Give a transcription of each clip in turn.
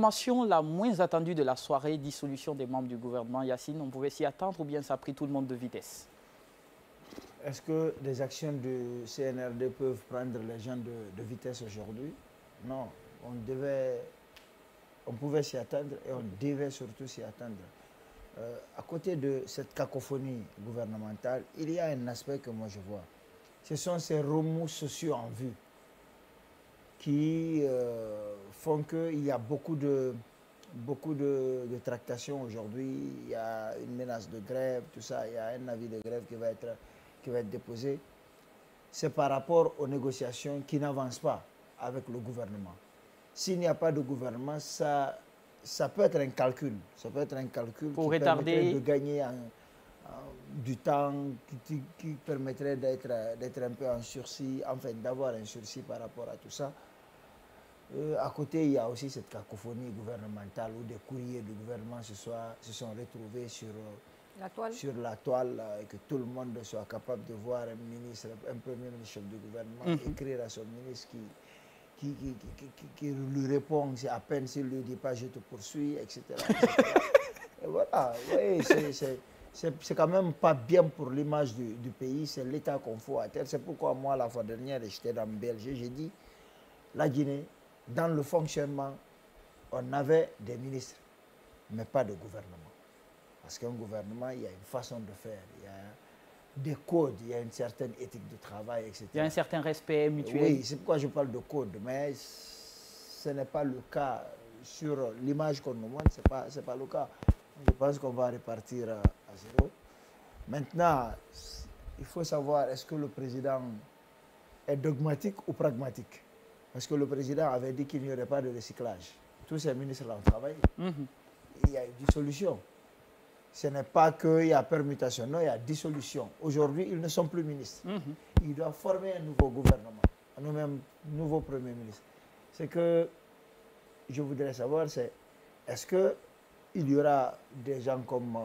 L'information la moins attendue de la soirée, dissolution des membres du gouvernement, Yacine, on pouvait s'y attendre ou bien ça a pris tout le monde de vitesse? Est-ce que des actions du CNRD peuvent prendre les gens de vitesse aujourd'hui? Non, on pouvait s'y attendre et on devait surtout s'y attendre. À côté de cette cacophonie gouvernementale, il y a un aspect que moi je vois. Ce sont ces remous sociaux en vue qui font qu'il y a beaucoup de tractations aujourd'hui. Il y a une menace de grève, tout ça. Il y a un avis de grève qui va être déposé. C'est par rapport aux négociations qui n'avancent pas avec le gouvernement. S'il n'y a pas de gouvernement, ça peut être un calcul. Ça peut être un calcul pour qui retarder, permettrait de gagner du temps, qui permettrait d'être un peu en sursis, enfin d'avoir un sursis par rapport à tout ça. À côté, il y a aussi cette cacophonie gouvernementale où des courriers du gouvernement se sont retrouvés sur la toile et que tout le monde soit capable de voir un premier ministre chef du gouvernement écrire à son ministre qui lui répond à peine s'il ne lui dit pas je te poursuis, etc. Et voilà, oui, c'est quand même pas bien pour l'image du pays, c'est l'État qu'on fout à terre. C'est pourquoi moi, la fois dernière, j'étais dans Belgique, j'ai dit, la Guinée, dans le fonctionnement, on avait des ministres, mais pas de gouvernement. Parce qu'un gouvernement, il y a une façon de faire, il y a des codes, il y a une certaine éthique de travail, etc. Il y a un certain respect mutuel. Oui, c'est pourquoi je parle de code, mais ce n'est pas le cas. Sur l'image qu'on nous montre, ce n'est pas le cas. Je pense qu'on va repartir à zéro. Maintenant, il faut savoir, est-ce que le président est dogmatique ou pragmatique? Parce que le président avait dit qu'il n'y aurait pas de recyclage. Tous ces ministres-là ont travaillé. Il y a une dissolution. Ce n'est pas qu'il y a permutation, non, il y a dissolution. Aujourd'hui, ils ne sont plus ministres. Ils doivent former un nouveau gouvernement, un nouveau Premier ministre. Ce que je voudrais savoir, c'est est-ce qu'il y aura des gens comme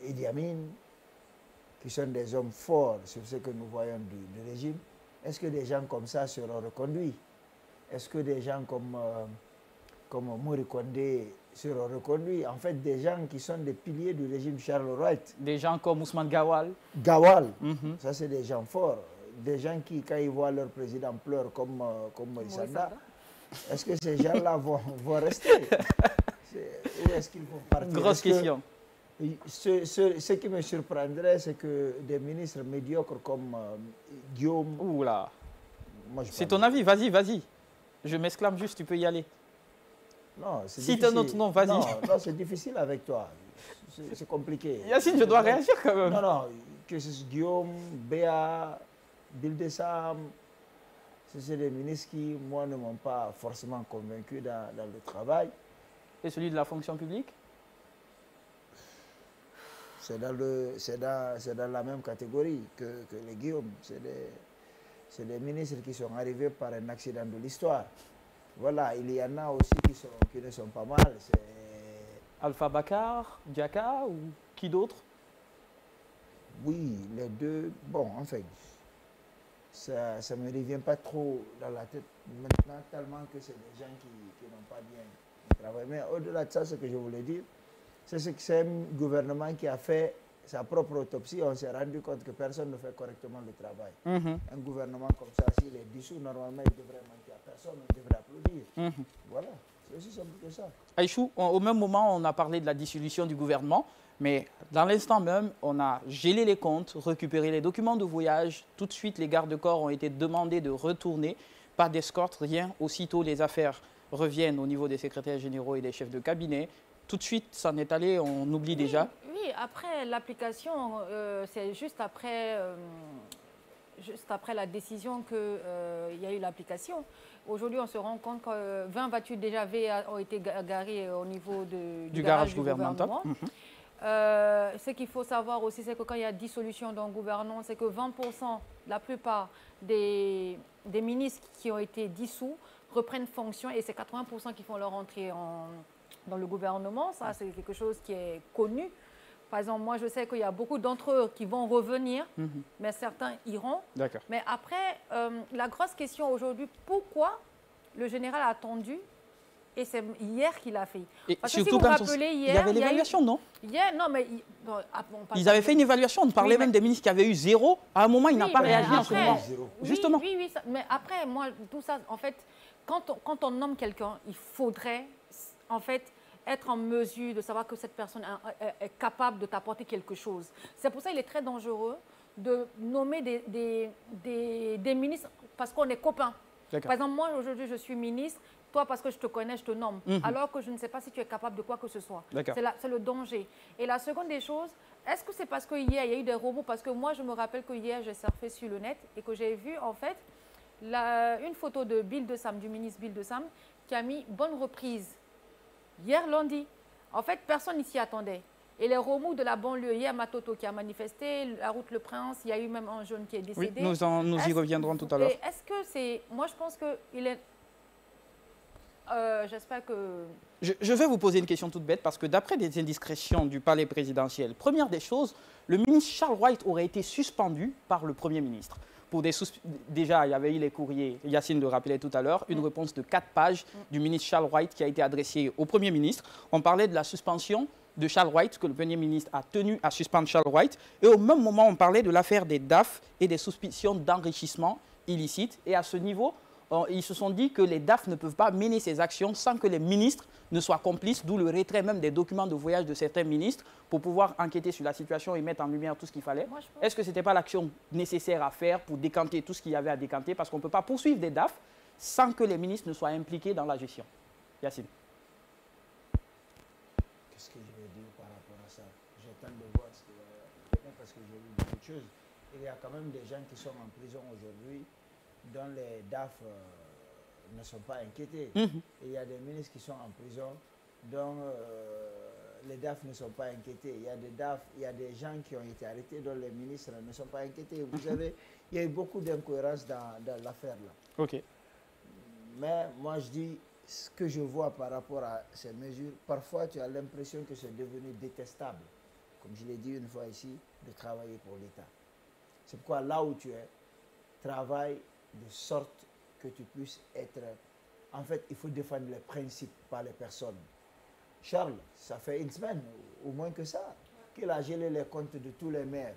Idi Amin, qui sont des hommes forts sur ce que nous voyons du régime? Est-ce que des gens comme ça seront reconduits? Est-ce que des gens comme Mori Kondé seront reconduits? En fait, des gens qui sont des piliers du régime Charles Wright. Des gens comme Ousmane Gawal. Ça c'est des gens forts. Des gens qui, quand ils voient leur président pleurer comme Maurice Sanda, est-ce que ces gens-là vont rester? Où est-ce qu'ils vont partir? Grosse question. Ce qui me surprendrait, c'est que des ministres médiocres comme Guillaume... Oula. C'est ton avis, vas-y. Je m'exclame juste, tu peux y aller. Non, c'est difficile. Cite un autre nom, vas-y. Non, c'est difficile avec toi. C'est compliqué. Yacine, je dois réagir quand même. Non, que ce soit Guillaume, Béa, Bildessam, c'est des ministres qui, moi, ne m'ont pas forcément convaincu dans le travail. Et celui de la fonction publique? C'est dans la même catégorie que les Guillaume. C'est des ministres qui sont arrivés par un accident de l'histoire. Voilà, il y en a aussi qui ne sont pas mal. Alpha Bakar, Diaka ou qui d'autre? Oui, les deux. Bon, en fait, ça ne me revient pas trop dans la tête maintenant, tellement que c'est des gens qui n'ont pas bien travaillé. Mais au-delà de ça, ce que je voulais dire, c'est que c'est un gouvernement qui a fait sa propre autopsie. On s'est rendu compte que personne ne fait correctement le travail. Un gouvernement comme ça, s'il est dissous, normalement, il devrait manquer à personne, on devrait applaudir. Voilà, c'est aussi simple que ça. Aïchou, au même moment, on a parlé de la dissolution du gouvernement, mais dans l'instant même, on a gelé les comptes, récupéré les documents de voyage. Tout de suite, les gardes-corps ont été demandés de retourner. Pas d'escorte, rien. Aussitôt, les affaires reviennent au niveau des secrétaires généraux et des chefs de cabinet. Tout de suite, ça en est allé, on oublie déjà. Oui, après l'application, c'est juste après la décision qu'il y a eu l'application. Aujourd'hui, on se rend compte que 20 voitures déjà ont été garées au niveau du garage gouvernemental. Ce qu'il faut savoir aussi, c'est que quand il y a dissolution d'un gouvernement, c'est que 20%, la plupart des ministres qui ont été dissous reprennent fonction et c'est 80% qui font leur entrée dans le gouvernement. Ça, c'est quelque chose qui est connu. Par exemple, moi, je sais qu'il y a beaucoup d'entre eux qui vont revenir, mais certains iront. Mais après, la grosse question aujourd'hui, pourquoi le général a attendu Et c'est hier qu'il a fait. Et parce surtout que si vous quand vous rappelez, hier... il y avait l'évaluation, non? Hier, non, mais... Non, ils avaient fait une évaluation. On parlait même des ministres qui avaient eu 0. À un moment, il n'a pas réagi en ce moment. Justement. Oui, mais après, moi, tout ça, en fait, quand on nomme quelqu'un, il faudrait, en fait, être en mesure de savoir que cette personne est capable de t'apporter quelque chose. C'est pour ça qu'il est très dangereux de nommer des ministres parce qu'on est copains. Par exemple, moi, aujourd'hui, je suis ministre. Toi, parce que je te connais, je te nomme. Alors que je ne sais pas si tu es capable de quoi que ce soit. C'est le danger. Et la seconde des choses, est-ce que c'est parce qu'hier, il y a eu des robots? Parce que moi, je me rappelle que hier, j'ai surfé sur le net et que j'ai vu, en fait, une photo de Bill de Sam, du ministre Bill de Sam, qui a mis « bonne reprise ». Hier, lundi. En fait, personne ici attendait. Et les remous de la banlieue, hier, Matoto qui a manifesté, la route Le Prince, il y a eu même un jeune qui est décédé. Oui, nous y reviendrons tout à l'heure. Est-ce que c'est... Moi, je pense qu'il est... J'espère que... Je vais vous poser une question toute bête parce que d'après des indiscrétions du palais présidentiel, première des choses, le ministre Charles White aurait été suspendu par le Premier ministre. Déjà, il y avait eu les courriers, Yacine le rappelait tout à l'heure, une réponse de 4 pages du ministre Charles White qui a été adressée au Premier ministre. On parlait de la suspension de Charles White, que le Premier ministre a tenu à suspendre Charles White. Et au même moment, on parlait de l'affaire des DAF et des suspicions d'enrichissement illicite. Et à ce niveau, ils se sont dit que les DAF ne peuvent pas mener ces actions sans que les ministres ne soient complices, d'où le retrait même des documents de voyage de certains ministres pour pouvoir enquêter sur la situation et mettre en lumière tout ce qu'il fallait. Est-ce que ce n'était pas l'action nécessaire à faire pour décanter tout ce qu'il y avait à décanter? Parce qu'on ne peut pas poursuivre des DAF sans que les ministres ne soient impliqués dans la gestion. Yacine. Qu'est-ce que je vais dire par rapport à ça? J'attends de voir ce qu'il va faire parce que j'ai vu beaucoup de choses. Il y a quand même des gens qui sont en prison aujourd'hui dont les DAF ne sont pas inquiétés. Et il y a des ministres qui sont en prison dont les DAF ne sont pas inquiétés. Il y a des DAF, il y a des gens qui ont été arrêtés dont les ministres ne sont pas inquiétés. Vous savez, il y a eu beaucoup d'incohérences dans l'affaire là. OK. Mais moi je dis, ce que je vois par rapport à ces mesures, parfois tu as l'impression que c'est devenu détestable, comme je l'ai dit une fois ici, de travailler pour l'État. C'est pourquoi là où tu es, travaille de sorte que tu puisses être... En fait, il faut défendre les principes, pas les personnes. Charles, ça fait une semaine, ou moins que ça, qu'il a gelé les comptes de tous les maires,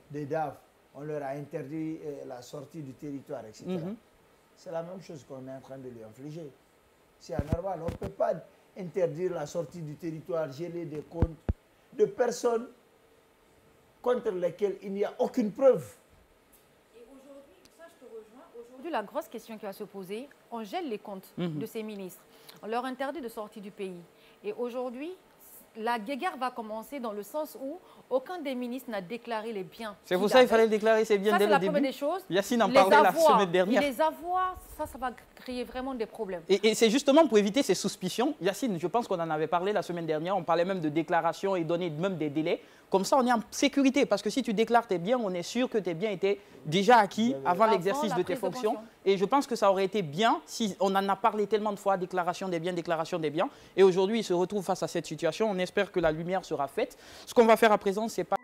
des DAF. On leur a interdit la sortie du territoire, etc. C'est la même chose qu'on est en train de lui infliger. C'est anormal. On ne peut pas interdire la sortie du territoire, geler des comptes de personnes contre lesquelles il n'y a aucune preuve. Aujourd'hui, la grosse question qui va se poser, on gèle les comptes de ces ministres. On leur interdit de sortir du pays. Et aujourd'hui, la guéguerre va commencer dans le sens où aucun des ministres n'a déclaré les biens. C'est pour ça qu'il fallait déclarer ses biens dès le début. C'est la première des choses. Yacine en parlait la semaine dernière. Les avoirs, ça va créer vraiment des problèmes. Et c'est justement pour éviter ces suspicions. Yacine, je pense qu'on en avait parlé la semaine dernière. On parlait même de déclaration et donner même des délais. Comme ça, on est en sécurité. Parce que si tu déclares tes biens, on est sûr que tes biens étaient déjà acquis avant l'exercice de tes fonctions. Et je pense que ça aurait été bien si on en a parlé tellement de fois, déclaration des biens, déclaration des biens. Et aujourd'hui, il se retrouve face à cette situation. On espère que la lumière sera faite. Ce qu'on va faire à présent, c'est pas...